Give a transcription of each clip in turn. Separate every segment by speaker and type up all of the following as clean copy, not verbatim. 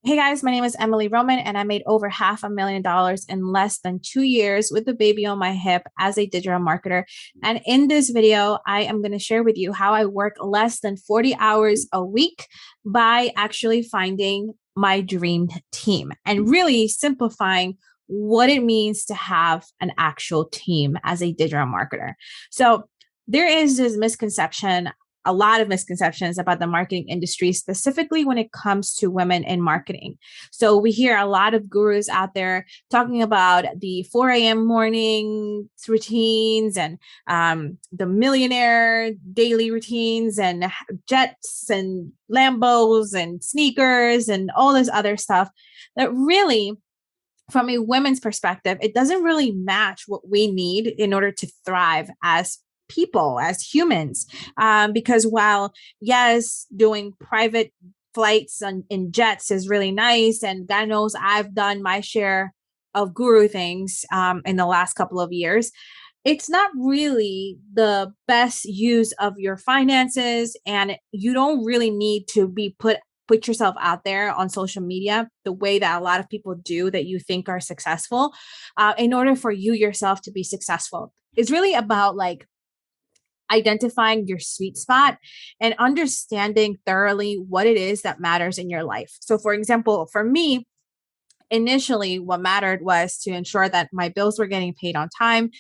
Speaker 1: Hey guys, my name is Emely Roman, and I made over $500,000 in less than 2 years with the baby on my hip as a digital marketer. And in this video, I am going to share with you how I work less than 40 hours a week by actually finding my dream team and really simplifying what it means to have an actual team as a digital marketer. So, there is this misconception, a lot of misconceptions about the marketing industry, specifically when it comes to women in marketing. So we hear a lot of gurus out there talking about the 4 a.m. morning routines and the millionaire daily routines and jets and Lambos and sneakers and all this other stuff that really, from a women's perspective, it doesn't really match what we need in order to thrive as people, as humans. Because while, yes, doing private flights in jets is really nice, and God knows I've done my share of guru things in the last couple of years, it's not really the best use of your finances, and you don't really need to be put yourself out there on social media the way that a lot of people do that you think are successful in order for you yourself to be successful. It's really about like identifying your sweet spot and understanding thoroughly what it is that matters in your life. So, for example, for me, initially, what mattered was to ensure that my bills were getting paid on time,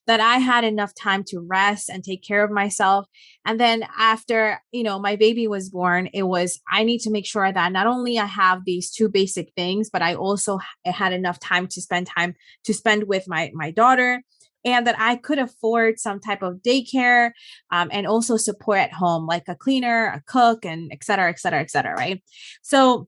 Speaker 1: that I had enough time to rest and take care of myself. And then after, my baby was born, it was, I need to make sure that not only I have these two basic things, but I also had enough time to spend with my daughter, and that I could afford some type of daycare, and also support at home, like a cleaner, a cook, and et cetera, et cetera, et cetera. Right. So,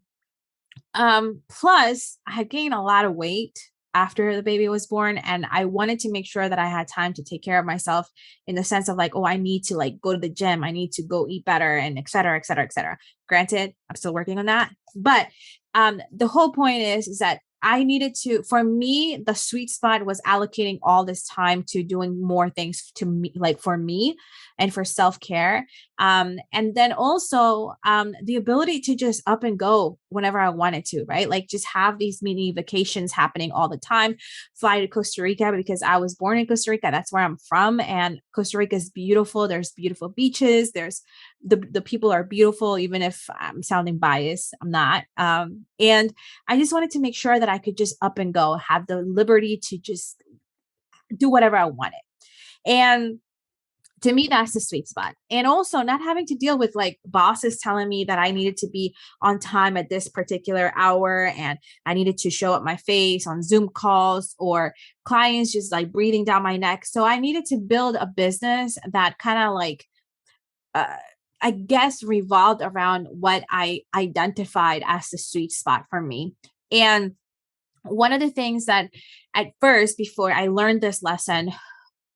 Speaker 1: plus I had gained a lot of weight after the baby was born, and I wanted to make sure that I had time to take care of myself in the sense of like, oh, I need to like go to the gym, I need to go eat better, and et cetera, et cetera, et cetera. Granted, I'm still working on that, but the whole point is that I needed to, for me, the sweet spot was allocating all this time to doing more things to me, like for me and for self-care. And then also the ability to just up and go whenever I wanted to, right? Like just have these mini vacations happening all the time. Fly to Costa Rica because I was born in Costa Rica. That's where I'm from. And Costa Rica is beautiful. There's beautiful beaches. There's the people are beautiful, even if I'm sounding biased, I'm not. And I just wanted to make sure that I could just up and go, have the liberty to just do whatever I wanted. And to me, that's the sweet spot. And also not having to deal with like bosses telling me that I needed to be on time at this particular hour and I needed to show up my face on Zoom calls, or clients just like breathing down my neck. So I needed to build a business that kind of like, uh, I guess, revolved around what I identified as the sweet spot for me. And one of the things that at first, before I learned this lesson,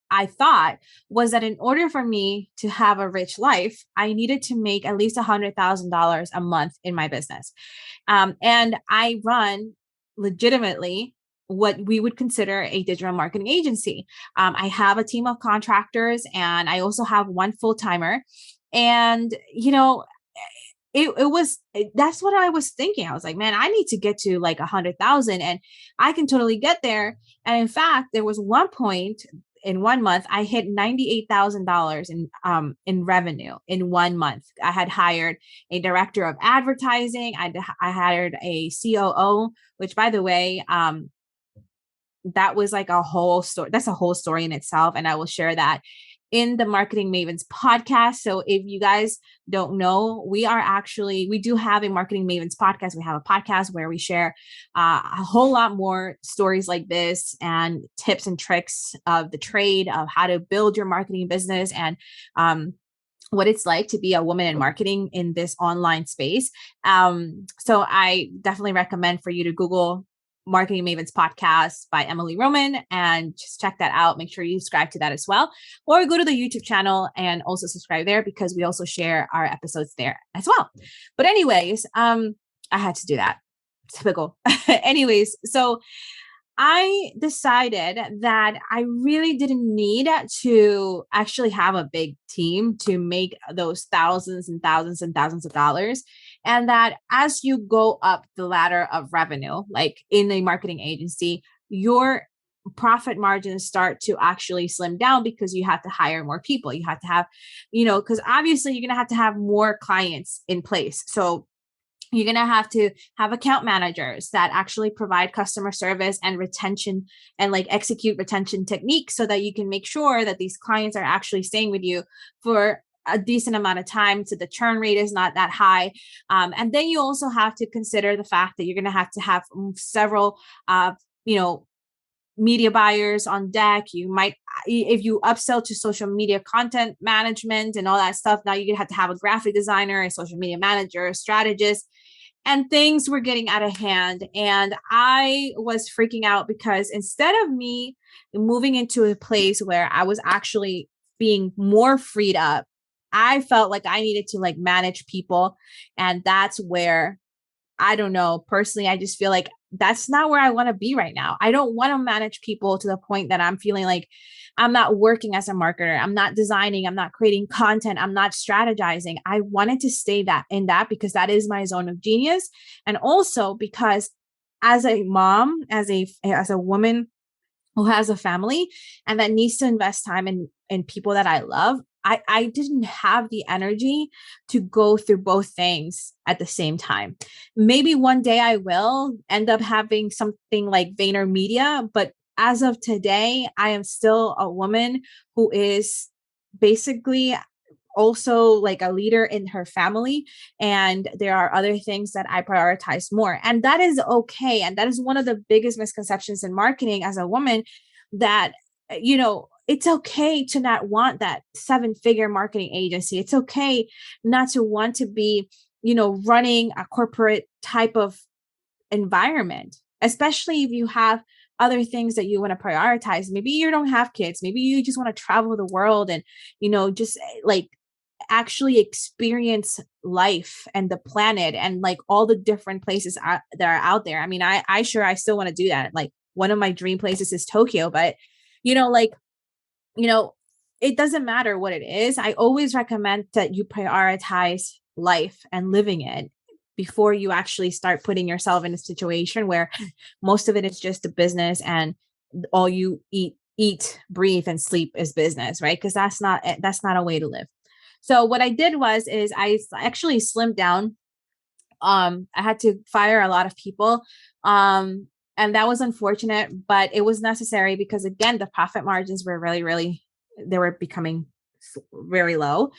Speaker 1: I thought was that in order for me to have a rich life, I needed to make at least $100,000 a month in my business. And I run legitimately what we would consider a digital marketing agency. I have a team of contractors, and I also have one full timer. And, that's what I was thinking. I was like, man, I need to get to like 100,000 and I can totally get there. And in fact, there was one point in 1 month, I hit $98,000 in revenue in 1 month. I had hired a director of advertising. I hired a COO, which, by the way, that was like a whole story. That's a whole story in itself, and I will share that in the Marketing Mavens podcast. So if you guys don't know, we do have a Marketing Mavens podcast. We have a podcast where we share a whole lot more stories like this and tips and tricks of the trade of how to build your marketing business, and what it's like to be a woman in marketing in this online space. So I definitely recommend for you to Google Marketing Mavens podcast by Emely Roman and just check that out. Make sure you subscribe to that as well, or go to the YouTube channel and also subscribe there because we also share our episodes there as well. But anyways, I had to do that. Typical. Anyways, so I decided that I really didn't need to actually have a big team to make those thousands and thousands and thousands of dollars. And that as you go up the ladder of revenue, like in a marketing agency, your profit margins start to actually slim down because you have to hire more people. You have to have, because obviously you're going to have more clients in place. So you're going to have account managers that actually provide customer service and retention and like execute retention techniques so that you can make sure that these clients are actually staying with you for a decent amount of time so the churn rate is not that high. And then you also have to consider the fact that you're going to have several you know media buyers on deck. You might, if you upsell to social media content management and all that stuff, now you're going to have a graphic designer, a social media manager, a strategist, and things were getting out of hand. And I was freaking out because instead of me moving into a place where I was actually being more freed up, I felt like I needed to like manage people. And that's where, I don't know, personally, I just feel like that's not where I want to be right now. I don't want to manage people to the point that I'm feeling like I'm not working as a marketer. I'm not designing. I'm not creating content. I'm not strategizing. I wanted to stay that because that is my zone of genius. And also because as a mom, as a woman who has a family and that needs to invest time in people that I love, I didn't have the energy to go through both things at the same time. Maybe one day I will end up having something like VaynerMedia, but as of today, I am still a woman who is basically also like a leader in her family, and there are other things that I prioritize more, and that is okay. And that is one of the biggest misconceptions in marketing as a woman, that it's okay to not want that 7-figure marketing agency. It's okay not to want to be running a corporate type of environment, especially if you have other things that you want to prioritize. Maybe you don't have kids, maybe you just want to travel the world and just like actually experience life and the planet and like all the different places that are out there. I mean, I still want to do that. Like one of my dream places is Tokyo, but like, you know, it doesn't matter what it is. I always recommend that you prioritize life and living it before you actually start putting yourself in a situation where most of it is just a business and all you eat, breathe, and sleep is business, right? Because that's not a way to live. So what I did is I actually slimmed down. I had to fire a lot of people. And that was unfortunate, but it was necessary because again, the profit margins were really, really, they were becoming very low.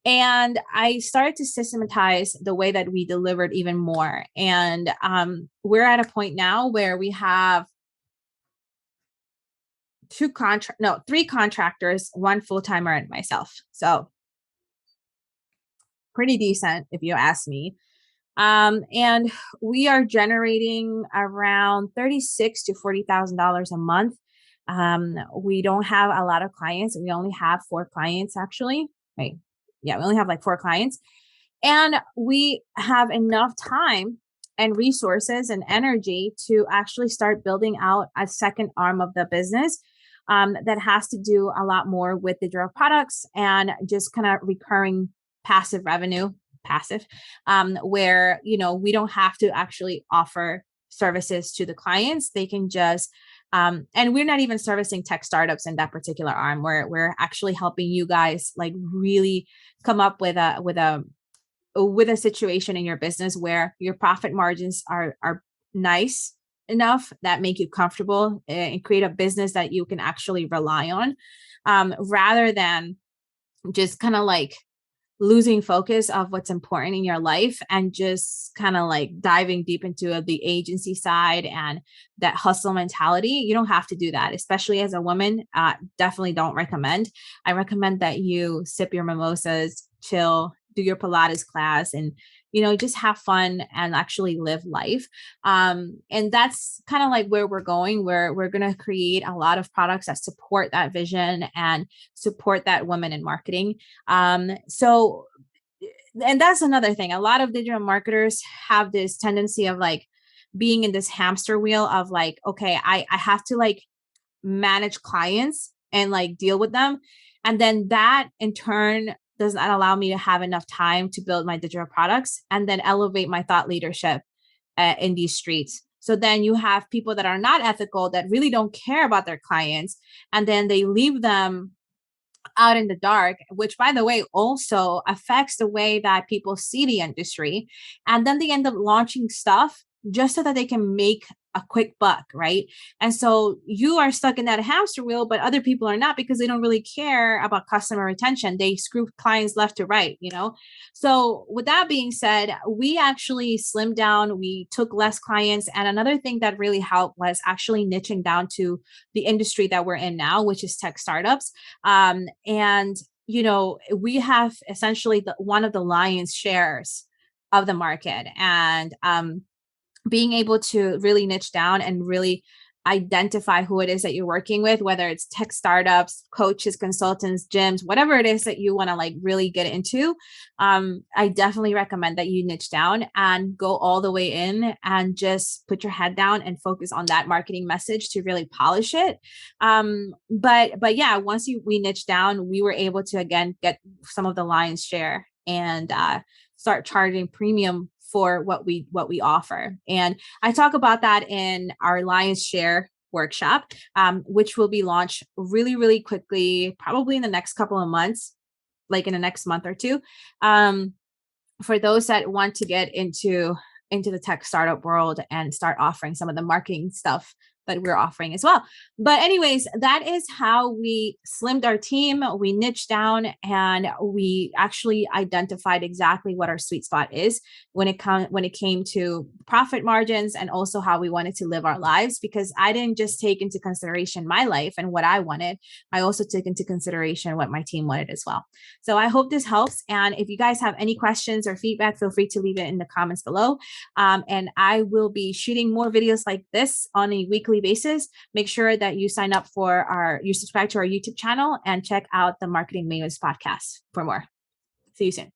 Speaker 1: And I started to systematize the way that we delivered even more. And we're at a point now where we have three contractors, one full-timer, and myself. So pretty decent if you ask me. And we are generating around $36,000 to $40,000 a month. We don't have a lot of clients. We only have 4 clients actually. Right. Yeah, we only have like 4 clients. And we have enough time and resources and energy to actually start building out a second arm of the business, that has to do a lot more with digital products and just kind of recurring passive revenue, passive, where, we don't have to actually offer services to the clients. They can just, and we're not even servicing tech startups in that particular arm, where we're actually helping you guys like really come up with a situation in your business where your profit margins are nice enough that make you comfortable and create a business that you can actually rely on, rather than just kind of like losing focus of what's important in your life and just kind of like diving deep into the agency side and that hustle mentality. You don't have to do that, especially as a woman. Definitely don't recommend. I recommend that you sip your mimosas, chill, do your Pilates class, and just have fun and actually live life. And that's kind of like where we're going, where we're going to create a lot of products that support that vision and support that women in marketing. So, and that's another thing. A lot of digital marketers have this tendency of like being in this hamster wheel of like, okay, I have to like manage clients and like deal with them. And then that in turn does not allow me to have enough time to build my digital products and then elevate my thought leadership in these streets. So then you have people that are not ethical, that really don't care about their clients, and then they leave them out in the dark, which by the way also affects the way that people see the industry. And then they end up launching stuff just so that they can make a quick buck, right? And so you are stuck in that hamster wheel, but other people are not, because they don't really care about customer retention. They screw clients left to right, you know? So with that being said, we actually slimmed down, we took less clients. And another thing that really helped was actually niching down to the industry that we're in now, which is tech startups. And you know, we have essentially one of the lion's shares of the market, and being able to really niche down and really identify who it is that you're working with, whether it's tech startups, coaches, consultants, gyms, whatever it is that you want to like really get into. I definitely recommend that you niche down and go all the way in and just put your head down and focus on that marketing message to really polish it. But yeah, once we niche down, we were able to again get some of the lion's share and start charging premium for what we offer. And I talk about that in our Lion's Share workshop, which will be launched really, really quickly, probably in the next couple of months, like in the next month or two. For those that want to get into the tech startup world and start offering some of the marketing stuff that we're offering as well. But anyways, that is how we slimmed our team. We niched down and we actually identified exactly what our sweet spot is when it came to profit margins, and also how we wanted to live our lives. Because I didn't just take into consideration my life and what I wanted, I also took into consideration what my team wanted as well. So I hope this helps. And if you guys have any questions or feedback, feel free to leave it in the comments below. And I will be shooting more videos like this on a weekly basis. Make sure that you sign up you subscribe to our YouTube channel and check out the Marketing Mavis podcast for more. See you soon.